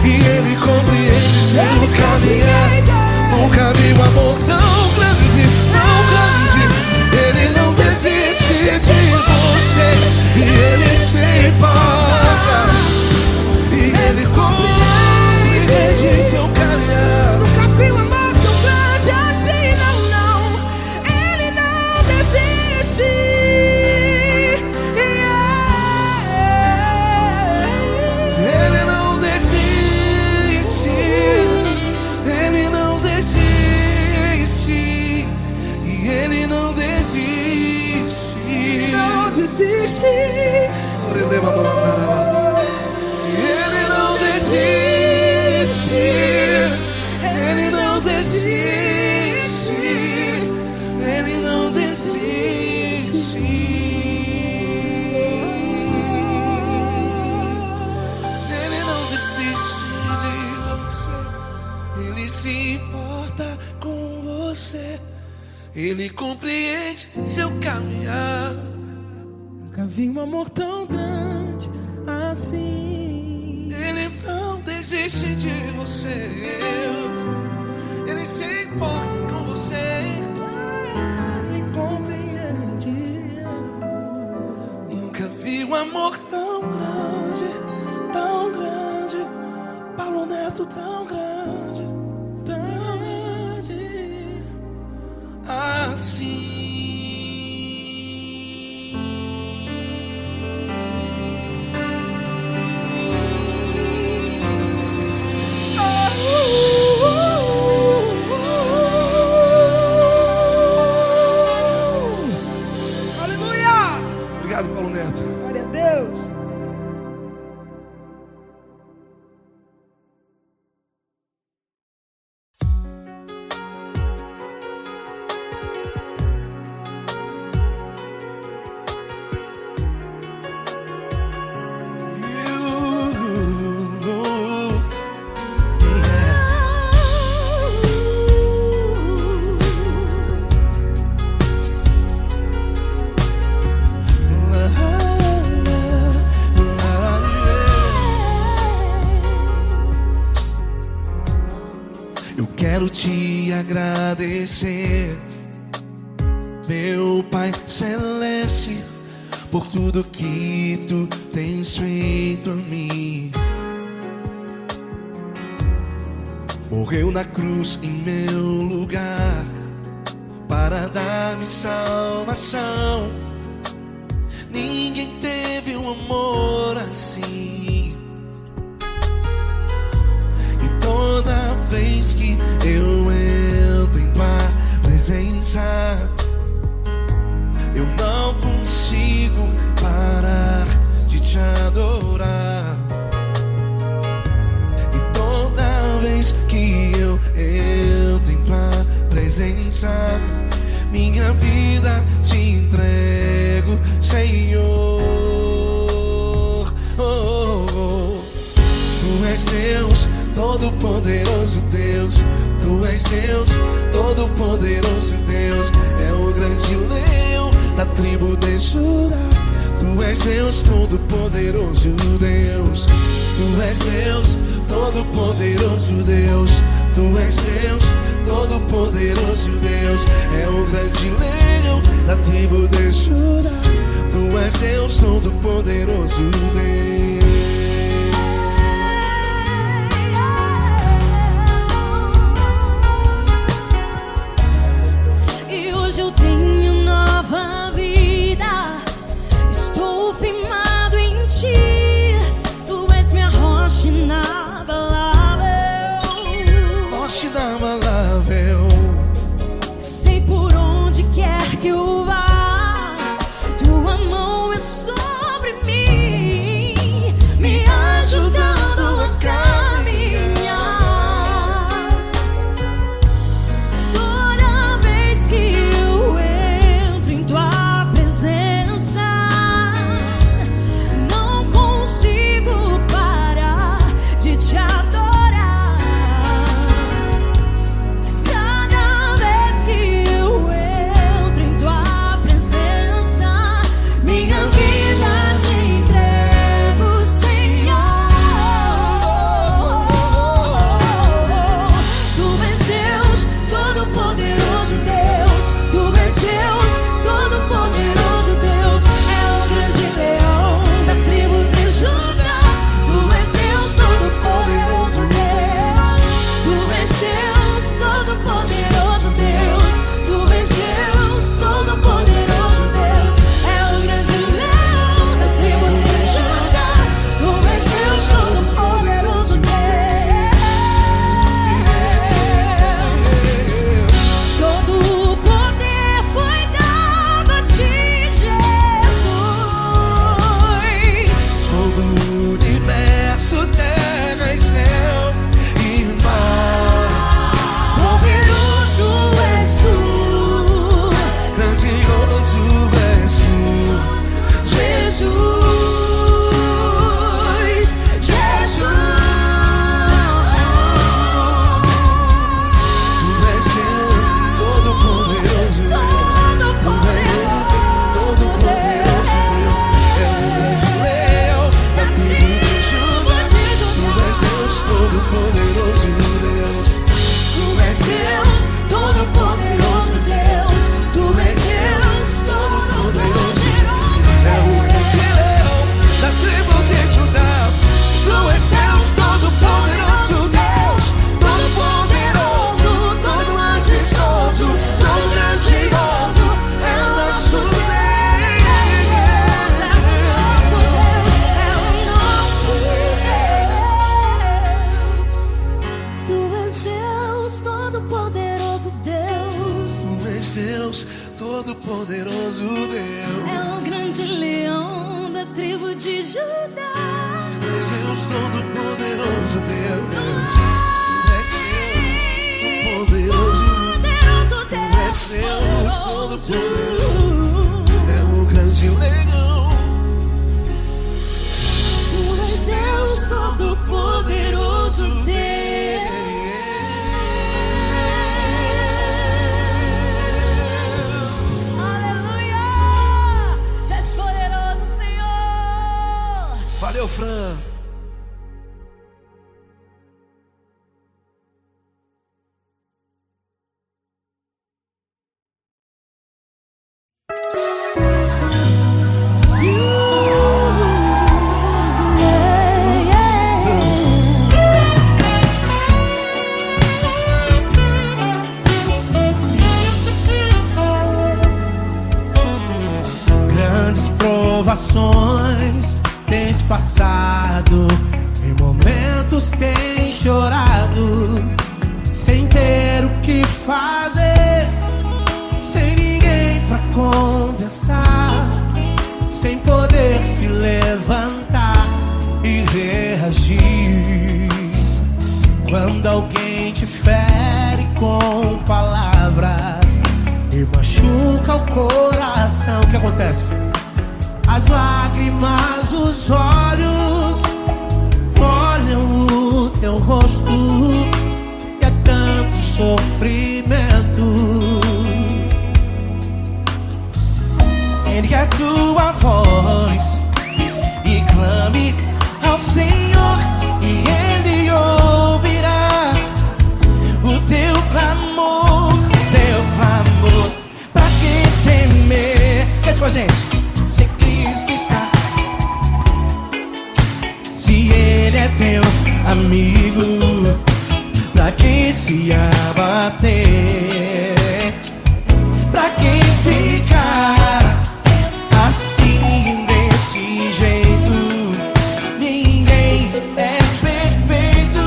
D: e ele compreende seu caminhar. Nunca vi um amor tão grande, tão grande. Ele não desiste de você e ele se importa e ele compreende seu caminhar. Nunca vi um amor tão grande assim, não, não. Ele não desiste. Ele não desiste. Ele não desiste. E ele não desiste. Não desiste. Ele não desiste. Ele não desiste. Ele não desiste. Ele não desiste de você. Ele se importa com você. Ele compreende seu caminhar. Nunca vi um amor tão grande assim. Ele não desiste de você. Ele se importa com você. Ele compreende. Nunca vi um amor tão grande, tão grande. Paulo Neto tão grande, tão grande assim. Obrigado, Paulo Neto.
F: Glória a Deus.
D: Quero te agradecer, meu Pai Celeste, por tudo que tu tens feito a mim. Morreu na cruz em meu lugar para dar-me salvação. Ninguém teve um amor assim. E toda vez que eu presença. Minha vida te entrego, Senhor. Tu és Deus, todo-poderoso Deus. Tu és Deus, todo-poderoso Deus. É o grande leão da tribo de Judá. Tu és Deus, todo-poderoso Deus. Tu és Deus, todo-poderoso Deus. Tu és Deus, todo-poderoso Deus. É o grande leão da tribo de Judá. Tu és Deus, todo-poderoso Deus.
E: E hoje eu tenho nova vida. Estou firmado em ti. Tu és minha rocha inabalável.
D: Rocha inabalável.
E: Sei por onde quer que eu vá, tua mão é sobre mim, me ajudando a caminhar. Toda vez que eu entro em tua presença, não consigo parar de te adorar. Cada vez que eu entro em tua presença, minha vida te entrego, Senhor. Tu és Deus, todo-poderoso Deus. Tu és Deus, todo-poderoso Deus. É o grande leão da tribo de Judá. Tu és Deus, todo-poderoso Deus. Tu és Deus, todo-poderoso Deus. Tu és Deus, todo-poderoso Deus. É o grande leão da tribo de Judá. Tu és Deus, todo-poderoso Deus. Todo o poder foi dado a ti, Jesus.
D: Todo o universo, terra e céu e mar.
E: Poderoso és tu,
D: Grandioso és tu,
E: Jesus, Jesus.
D: Tu és Deus, todo-poderoso Deus. Tu és Deus, todo-poderoso Deus. É o grande leão da tribo de Judá. Tu és Deus, todo-poderoso Deus.
E: Tu és Deus, todo-poderoso Deus. Tu és Deus, todo-poderoso.
D: É o grande leão da tribo de Judá. Tu és Deus, todo-poderoso Deus. Todo-poderoso, todo majestoso, todo grandioso. É o nosso Deus.
E: Nosso Deus é o nosso Deus. Tu és Deus, todo-poderoso Deus.
D: Tu és Deus, todo-poderoso Deus.
E: É o grande leão da tribo de Judá.
D: Tu és Deus, todo-poderoso Deus. Tu és Deus, todo-poderoso.
E: Poderoso
D: Tu és Deus,
E: Deus.
D: todo-poderoso. É o grande leão.
E: Tu és Deus, todo-poderoso Deus. Aleluia! Tu és poderoso, Senhor.
D: Valeu, Fran.
B: Grandes provações tens passado, em momentos tens chorado, sem ter o que fazer, sem ninguém pra conversar, sem poder se levantar e reagir. Quando alguém te fere com palavras e machuca o coração. O que acontece? As lágrimas, os olhos molham o teu rosto, e é tanto sofrimento. Ergue a tua voz e clame ao Senhor, e Ele ouvirá o teu clamor, pra que temer? Cante com a gente. Se Cristo está, se Ele é teu amigo, pra que se abater? Pra que ficar assim, desse jeito? Ninguém é perfeito.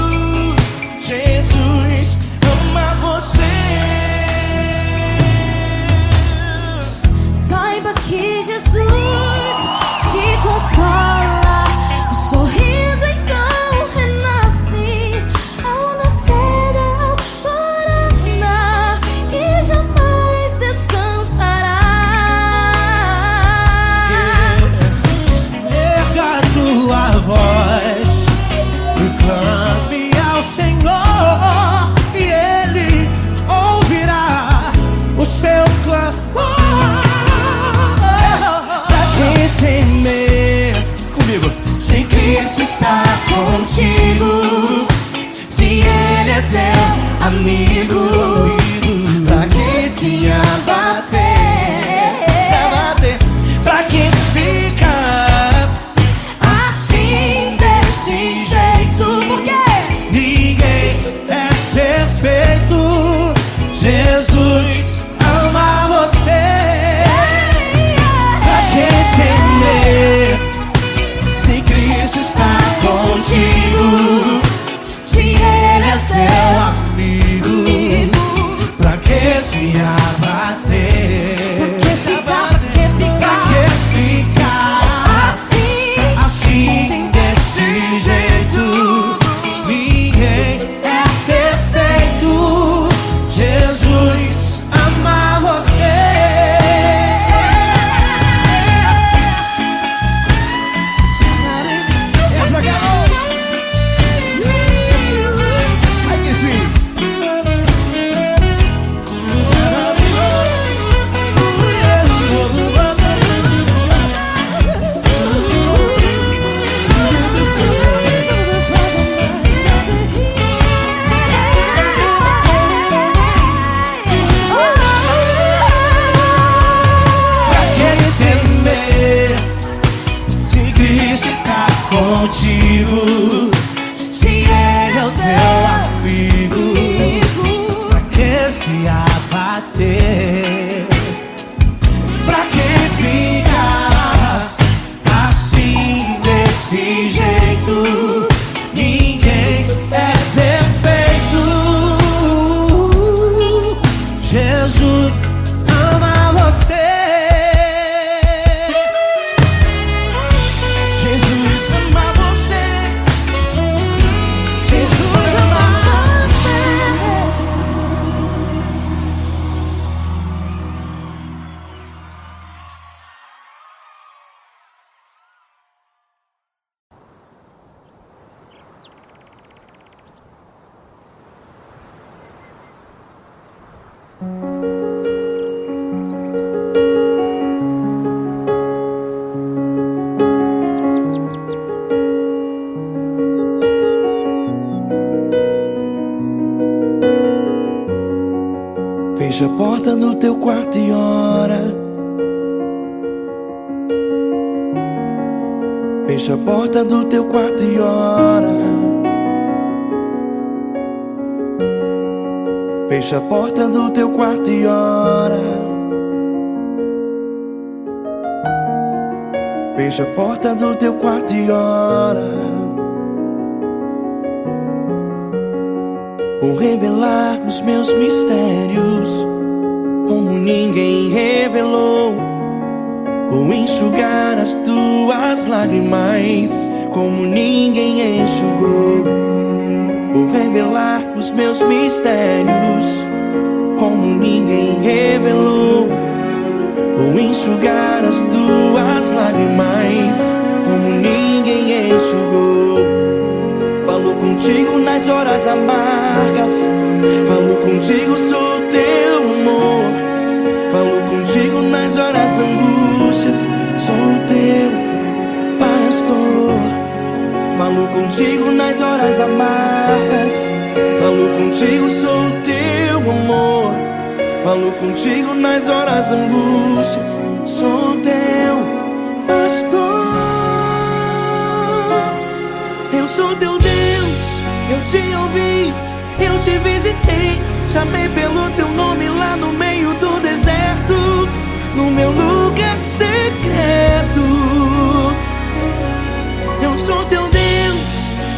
B: Jesus ama você.
E: Saiba que Jesus te consola. O sorriso então renasce ao nascer da alvorada, que jamais descansará.
B: Erga a tua voz e clame ao Senhor, e Ele ouvirá o seu clamor. Pra que temer? Comigo. Se Cristo está contigo, se Ele é teu amigo, pra que se abater? Pra que ficar assim, desse jeito? Porque ninguém é perfeito. Jesus ama você. Pra que temer? Se Cristo está contigo, se Ele é teu amigo, pra que se abater? Pra que ficar assim, desse jeito? Ninguém é perfeito. Jesus ama você. Essa garota. Ai que sim. Pra que temer? Se Cristo está contigo, se Ele é o teu amigo, pra que se abater? Pra que ficar assim, desse jeito? Ninguém é perfeito. Jesus ama você. Jesus ama você. Jesus ama você.
D: Fecha a porta do teu quarto e ora. Fecha a porta do teu quarto e ora. Fecha a porta do teu quarto e ora. Fecha a porta do teu quarto e ora. Vou revelar os meus mistérios como ninguém revelou. Vou enxugar as tuas lágrimas como ninguém enxugou.
B: Vou revelar os meus mistérios como ninguém revelou. Vou enxugar as tuas lágrimas como ninguém enxugou. Falo contigo nas horas amargas, falo contigo, sou teu amor. Falo contigo nas horas angústias, sou teu pastor. Falo contigo nas horas amargas, falo contigo, sou teu amor. Falo contigo nas horas angústias, sou teu pastor. Eu sou teu Deus, eu te ouvi, eu te visitei. Chamei pelo teu nome lá no meio do deserto, no meu lugar secreto. Eu sou teu Deus,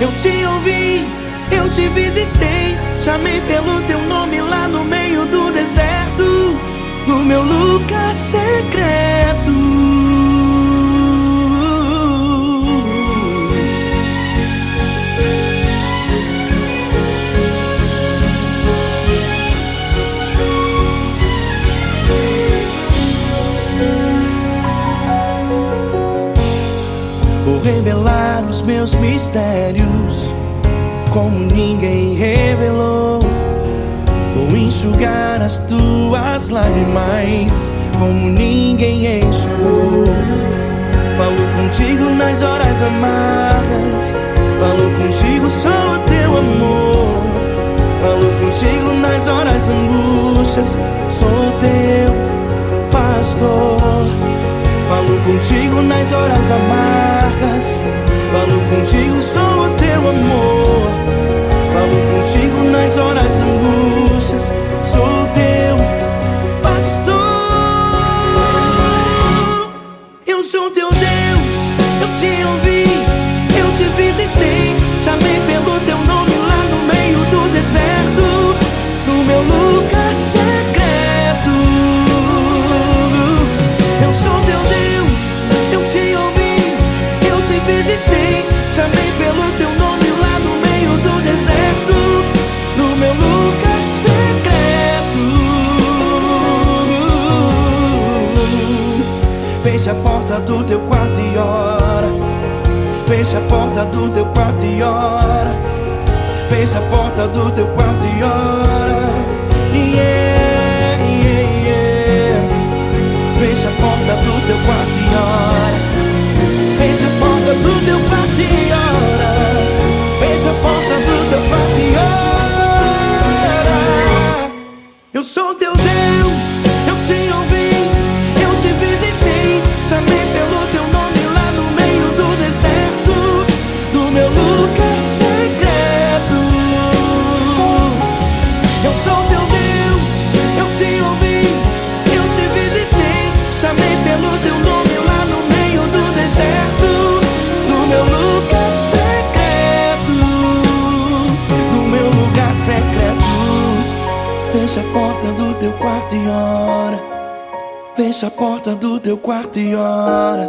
B: eu te ouvi, eu te visitei. Chamei pelo teu nome lá no meio do deserto, no meu lugar secreto. Vou revelar os meus mistérios como ninguém revelou. Vou enxugar as tuas lágrimas como ninguém enxugou. Falo contigo nas horas amargas, falo contigo, sou teu amor. Falo contigo nas horas angústias, sou teu pastor. Falo contigo nas horas amargas, falo contigo, sou teu amor. Falo contigo nas horas angústias, sou teu pastor. Eu sou teu Deus, eu te ouvi, eu te visitei. Chamei pelo teu nome lá no meio do deserto, no meu lugar secreto. Eu sou teu Deus, eu te ouvi, eu te visitei. Chamei pelo teu nome lá no meio do deserto, no meu lugar secreto. Fecha a porta do teu quarto e ora. Fecha a porta do teu quarto e ora. Fecha a porta do teu quarto e ora. Yeah, yeah, yeah. Fecha a porta do teu quarto e ora. Fecha a porta do teu quarto e ora. Fecha a porta do teu quarto e ora. Eu sou teu Deus, eu te ouvi, eu te visitei. Chamei pelo teu nome lá no meio do deserto, no meu lugar secreto. Eu sou teu Deus, eu te ouvi, eu te visitei. Chamei pelo teu nome lá no meio do deserto, no meu lugar secreto, no meu lugar secreto. Fecha a porta do teu quarto e ora. Fecha a porta do teu quarto e ora.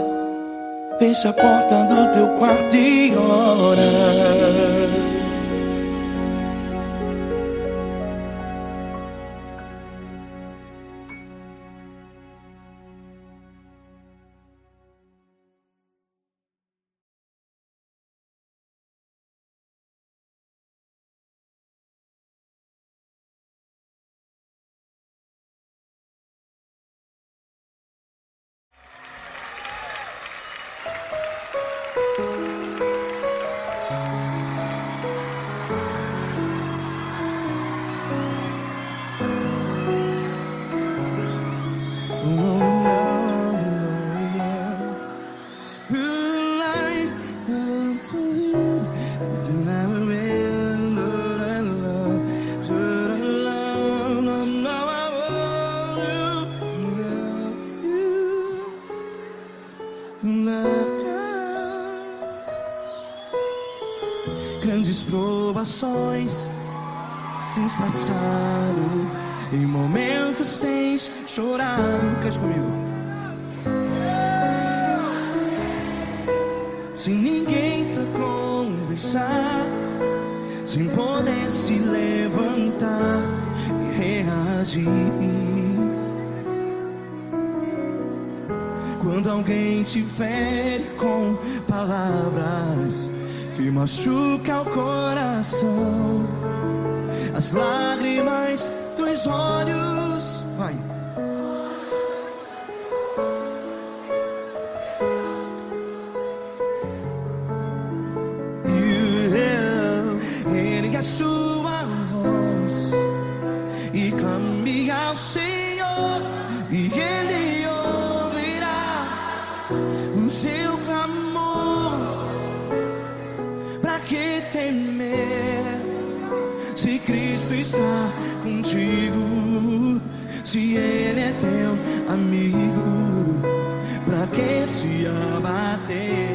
B: Fecha a porta do teu quarto e ora. Grandes provações tens passado, em momentos tens chorado. Cante comigo. Sem ninguém pra conversar, sem poder se levantar e reagir. Quando alguém te fere com palavras que machucam o coração, as lágrimas dos olhos, vai. Ergue a sua voz e clame ao Senhor, e Ele ouvirá o seu clamor. Pra que temer, se Cristo está contigo? Se Ele é teu amigo, pra que se abater?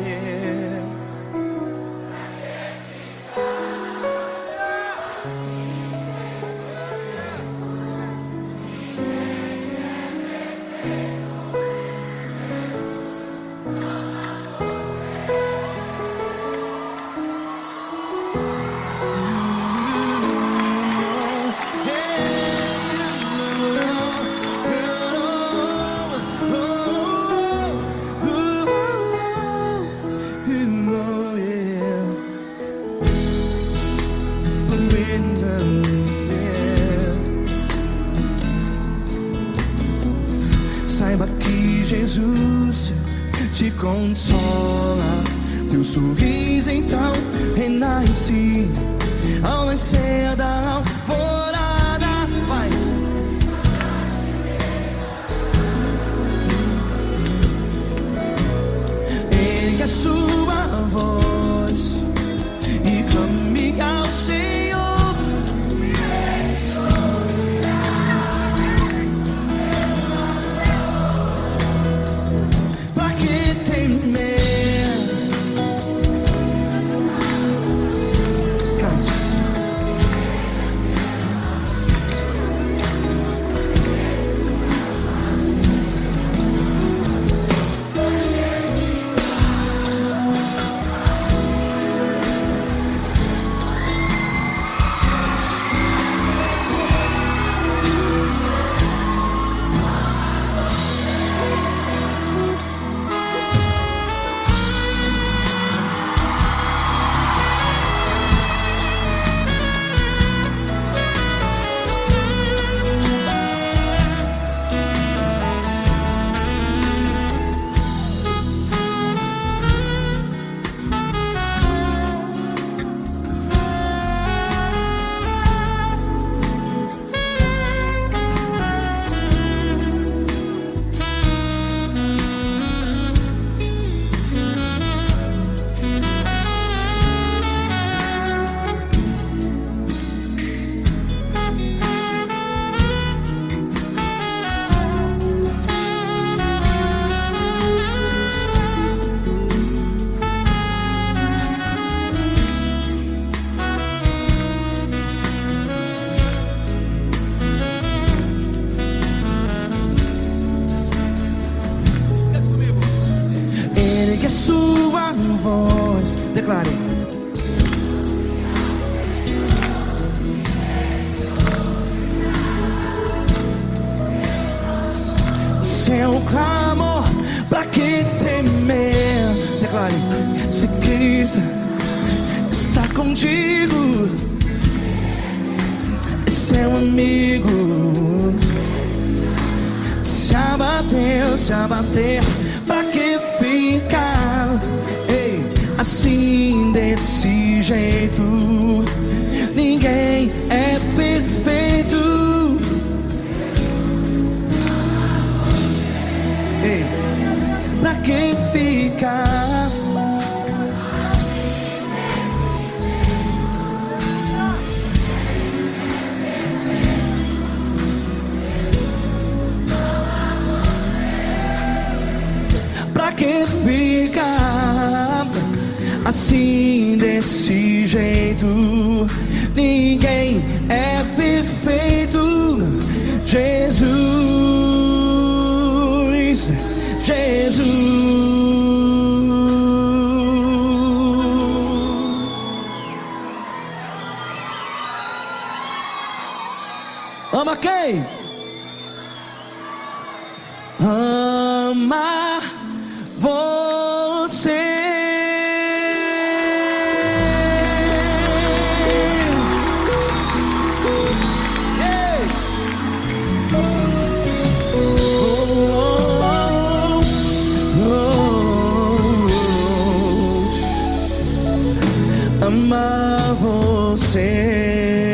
B: Saiba que Jesus te consola, teu sorriso então renasce ao nascer da alvorada. Vai. Ergue a sua voz e clame ao Senhor. Ergue a sua voz, declare. Seu clamor, pra que temer? Declare. Se Cristo está contigo, é seu amigo. Se abater, pra que ficar assim desse jeito? Ninguém é perfeito. Pra que ficar? Pra que ficar assim desse jeito? Ninguém é perfeito. Jesus. Ama quem? Ama você. Ei! Ama você.